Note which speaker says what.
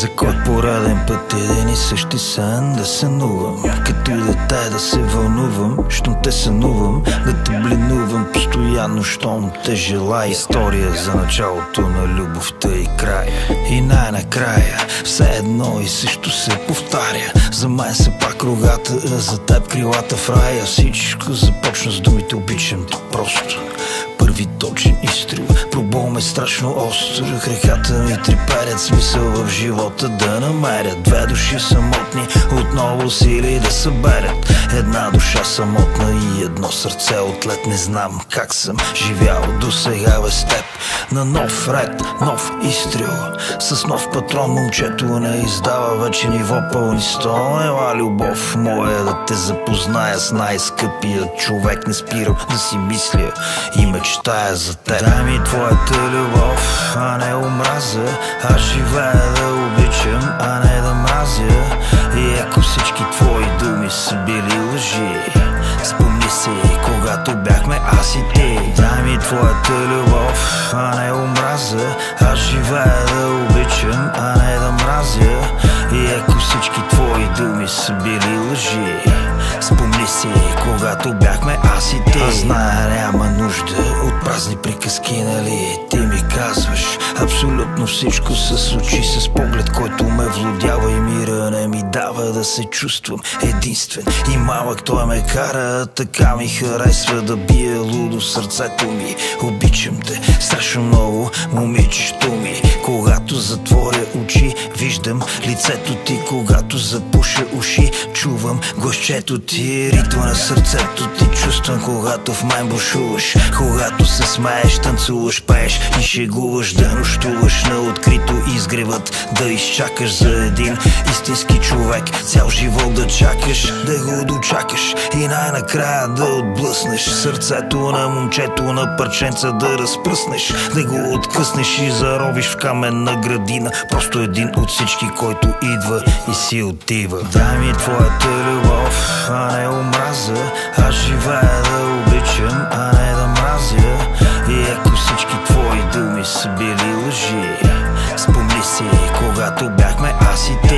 Speaker 1: За кой пореден път един и същи сън да сънувам, като и дете да се вълнувам, щом те сънувам, да те блинувам постоянно, щом те желая. История за началото на любовта и края. И най-накрая все едно и също се повтаря. За мен са пак рогата, за теб крилата в рая. Всичко започна с думите обичам те просто. Първи точен изстрел, пробол ме страшно остро. Краката ми треперят, смисъл в живота да намерят. Две души самотни, отново сили да съберат. Една душа самотна и едно сърце отлет. Не знам как съм живял до сега без теб. На нов ред, нов изстрел, с нов патрон. Момчето не издава вече ниво пълни сто. Ела любов моя да те запозная с най-скъпия човек. Не спирам да си мисля и мечтая за теб. Дай ми твоята любов, а не омраза. Аз живея да обичам, а не да мразя. И ако всички твои думи са били лъжи, спомни си, когато бяхме аз и ти. Дай ми твоята любов, а не омраза. Аз живея да обичам, а не да мразя. И ако всички твои думи са били лъжи, спомни си, когато бяхме аз и ти. Аз зная, няма нужда от празни приказки, нали? Ти ми казваш абсолютно всичко с очи, с поглед, който ме владява и мира не ми дава да се чувствам единствен и малък. Той ме кара, така ми харесва да бие лудо сърцето ми. Обичам те страшно много, момичето ми. Когато затворя очи, виждам лицето ти. Когато запуша уши, чувам гласчето ти. Ритма на сърцето ти чувствам, когато в мен бушуваш. Когато се смееш, танцуваш, пееш и шегуваш. Да нощуваш на открито изгревът, да изчакаш за един истински човек. Цял живот да чакаш, да го дочакаш и най-накрая да отблъснеш сърцето на момчето, на парченца да разпръснеш, да го откъснеш и заровиш в каменна градина. Просто един от всички, който идва и си отива. Дай ми твоята любов, а не омраза. Аз живея да обичам, а не да мразя. И ако всички твои думи са били лъжи, спомни си, когато бяхме аз и ти.